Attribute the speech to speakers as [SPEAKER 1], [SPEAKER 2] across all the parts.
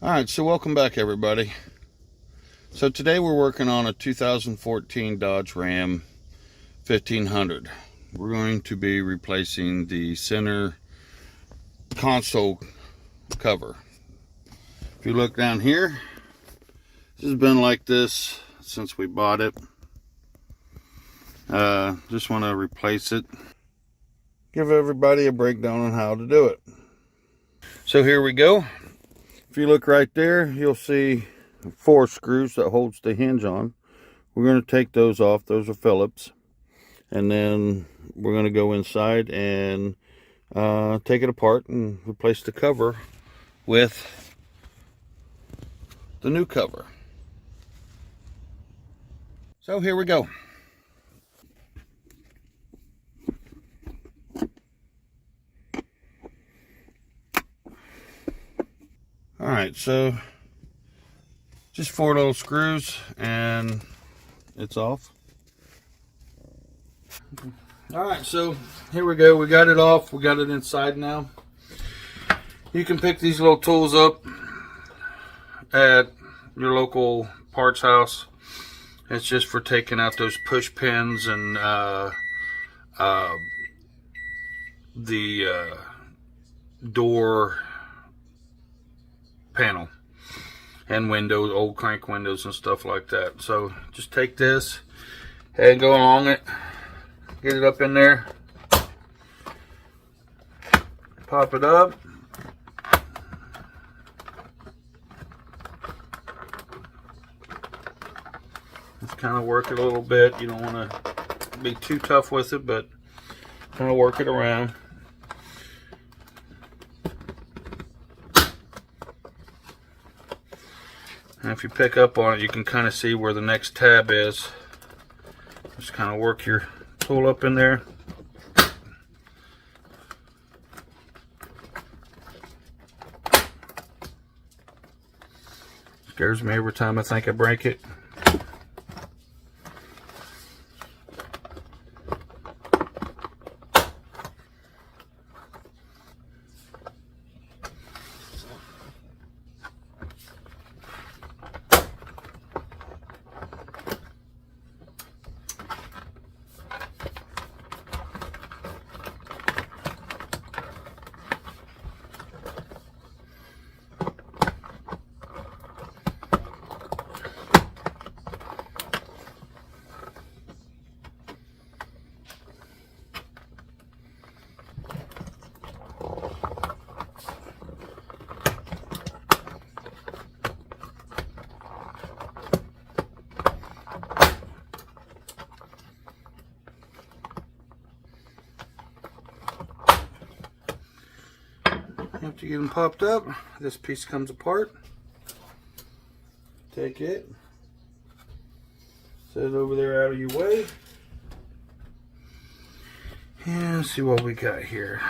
[SPEAKER 1] Alright, so welcome back everybody. So today we're working on a 2014 Dodge Ram 1500. We're going to be replacing the center console cover. If you look down here, this has been like this since we bought it. Just want to replace it. Give everybody a breakdown on how to do it. So here we go. If you look right there, you'll see 4 screws that holds the hinge on. We're going to take those off. Those are Phillips. And then we're going to go inside and take it apart and replace the cover with the new cover. So here we go. Alright, so just 4 little screws and it's off. Alright, so here we go. We got it off. We got it inside now. You can pick these little tools up at your local parts house. It's just for taking out those push pins and the door panel and windows, old crank windows and stuff like that. So just take this and go along it, get it up in there, pop it up, just kind of work it a little bit. You don't want to be too tough with it, but kind of work it around. And if you pick up on it, you can kind of see where the next tab is. Just kind of work your tool up in there. Scares me every time I think I break it. After you get them popped up, this piece comes apart. Take it, set it over there out of your way, and see what we got here.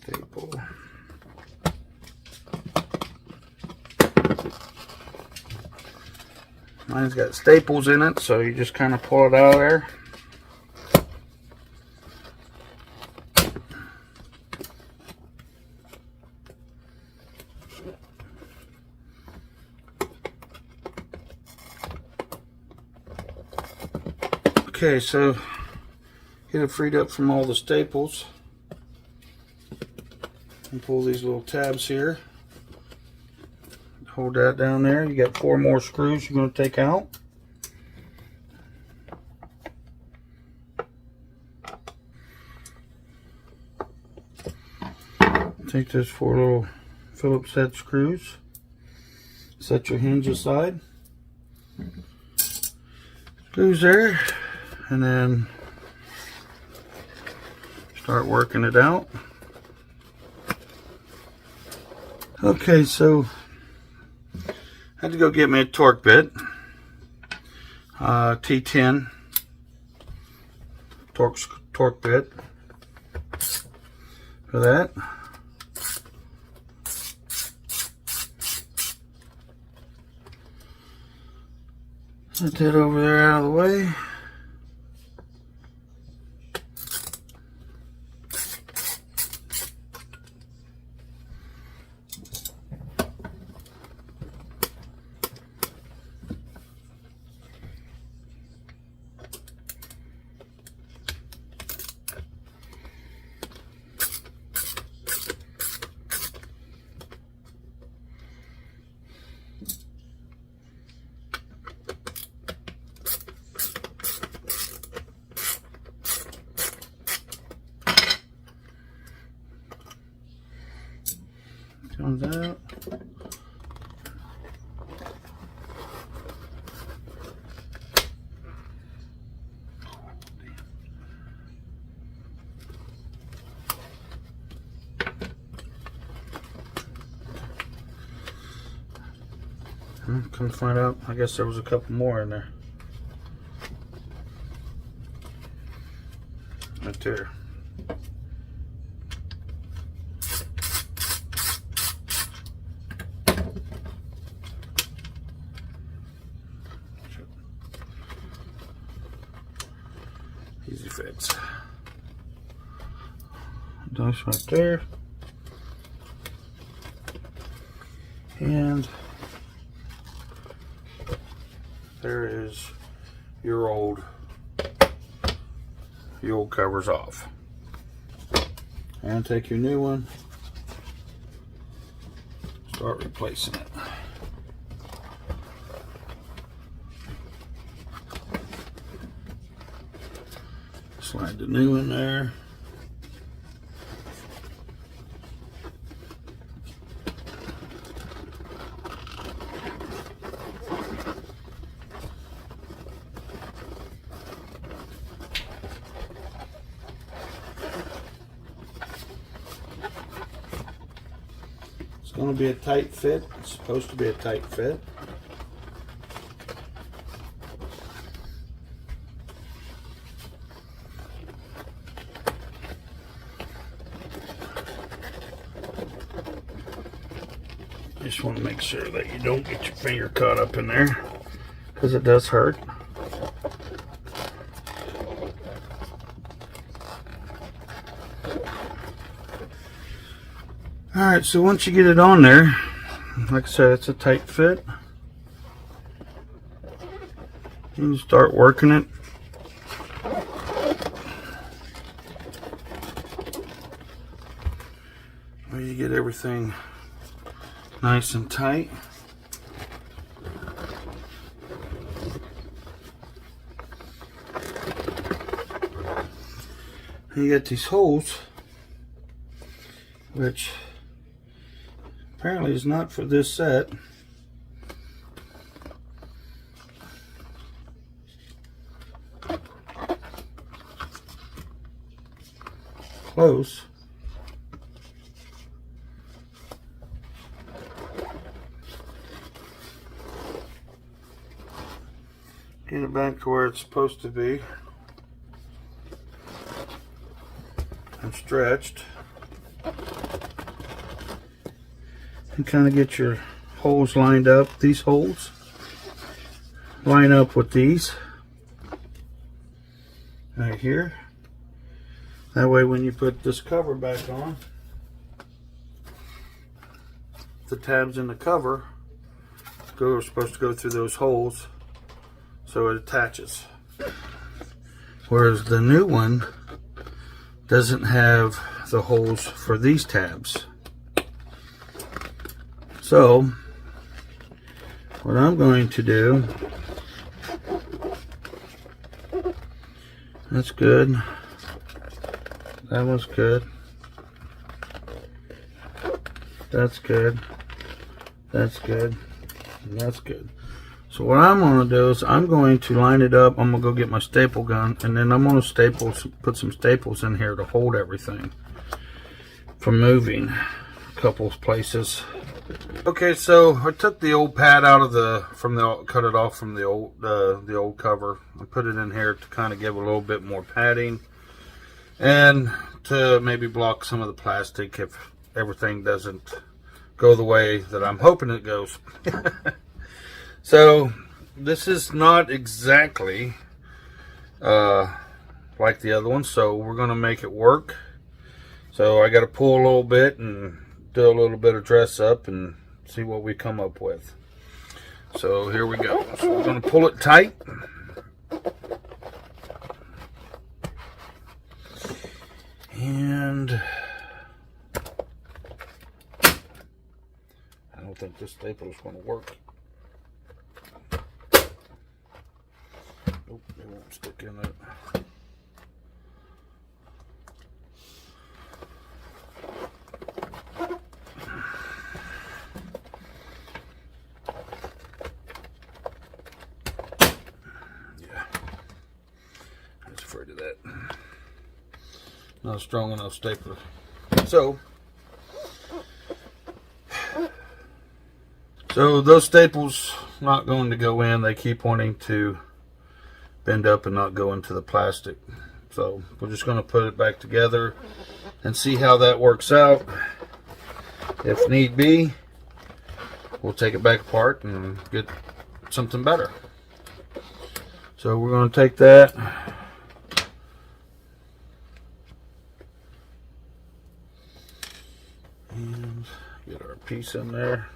[SPEAKER 1] Staple. Mine's got staples in it, so you just kind of pull it out of there. Okay, so get it freed up from all the staples. And pull these little tabs here. Hold that down there. You got 4 more screws you're going to take out. Take those 4 little Phillips head screws. Set your hinge aside. Screws there. And then start working it out. Okay, so I had to go get me a torque bit, T10 torque bit for that. Get that over there out of the way. Comes out. Come find out, I guess there was a couple more in there. Right there. Easy fix. Dice right there. And there is your old covers off. And take your new one, start replacing it. Slide the new in there. It's going to be a tight fit. It's supposed to be a tight fit. Just want to make sure that you don't get your finger caught up in there, because it does hurt. Alright, so once you get it on there, like I said, it's a tight fit. You can start working it. Where you get everything nice and tight. And you got these holes, which apparently is not for this set. Close. Get it back to where it's supposed to be and stretched, and kind of get your holes lined up. These holes line up with these right here. That way when you put this cover back on, the tabs in the cover are supposed to go through those holes, so it attaches. Whereas the new one doesn't have the holes for these tabs. So what I'm going to do, that's good, that was good, that's good, that's good, and that's good. So what I'm going to do is I'm going to line it up. I'm going to go get my staple gun, and then I'm going to put some staples in here to hold everything from moving a couple of places. Okay, so I took the old pad out of cut it off from the old cover. I put it in here to kind of give a little bit more padding, and to maybe block some of the plastic if everything doesn't go the way that I'm hoping it goes. So this is not exactly like the other one, so we're going to make it work. So I got to pull a little bit and do a little bit of dress up and see what we come up with. So here we go. So we're going to pull it tight. And I don't think this staple is going to work. Nope, it won't stick in there. Afraid of that. Not a strong enough stapler. So those staples not going to go in. They keep wanting to bend up and not go into the plastic. So we're just going to put it back together and see how that works out. If need be, we'll take it back apart and get something better. So we're going to take that. And get our piece in there.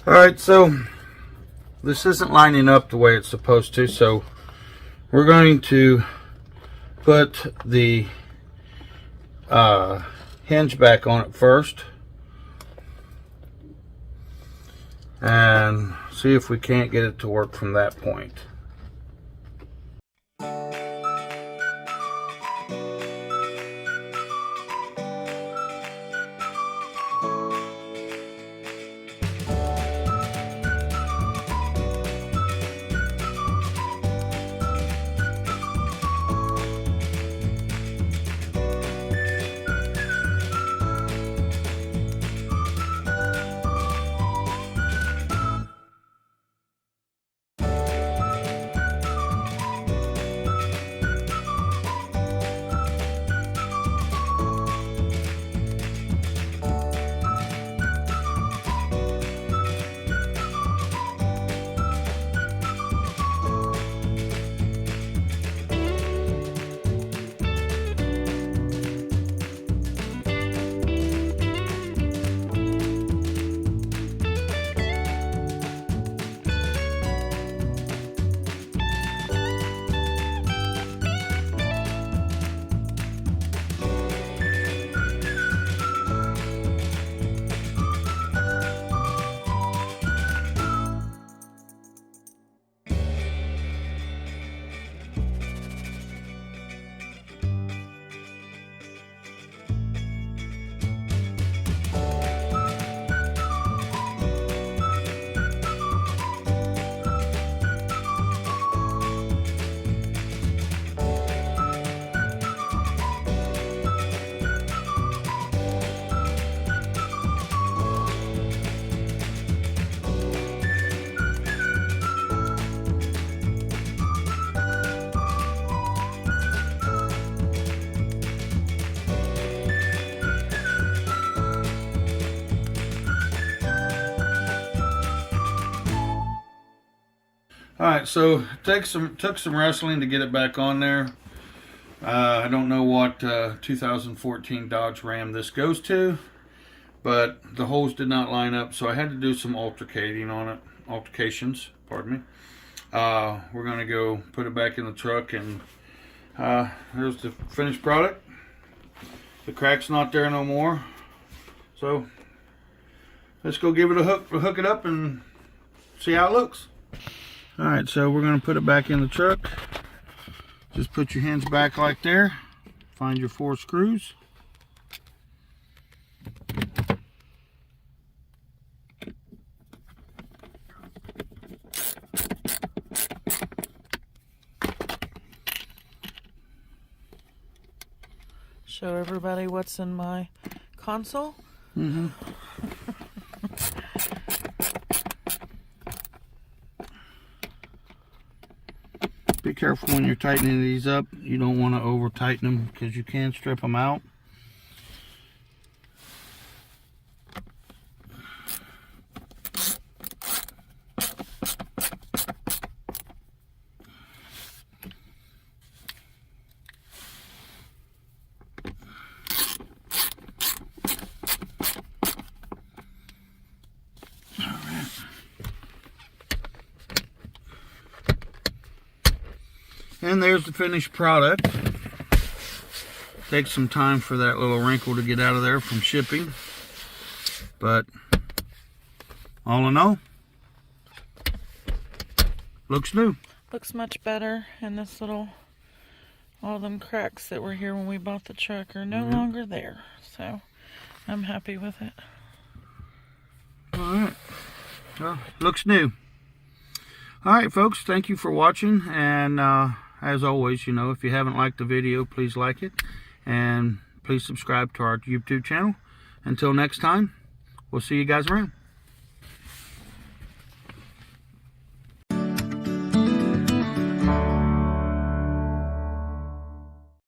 [SPEAKER 1] Alright, so this isn't lining up the way it's supposed to, so we're going to put the hinge back on it first and see if we can't get it to work from that point. Alright, so took some wrestling to get it back on there. I don't know what 2014 Dodge Ram this goes to, but the holes did not line up, so I had to do some altercations, pardon me. We're going to go put it back in the truck, and there's the finished product. The crack's not there no more, so let's go give it a hook it up and see how it looks. Alright, so we're going to put it back in the truck. Just put your hands back like there. Find your 4 screws.
[SPEAKER 2] Show everybody what's in my console.
[SPEAKER 1] Mm-hmm. Be careful when you're tightening these up. You don't want to over tighten them because you can strip them out. And there's the finished product. Takes some time for that little wrinkle to get out of there from shipping. But all in all, looks new.
[SPEAKER 2] Looks much better, and this little, all them cracks that were here when we bought the truck are no longer there. So I'm happy with it.
[SPEAKER 1] Alright. Well, looks new. Alright folks, thank you for watching, and as always, you know, if you haven't liked the video, please like it, and please subscribe to our YouTube channel. Until next time, we'll see you guys around.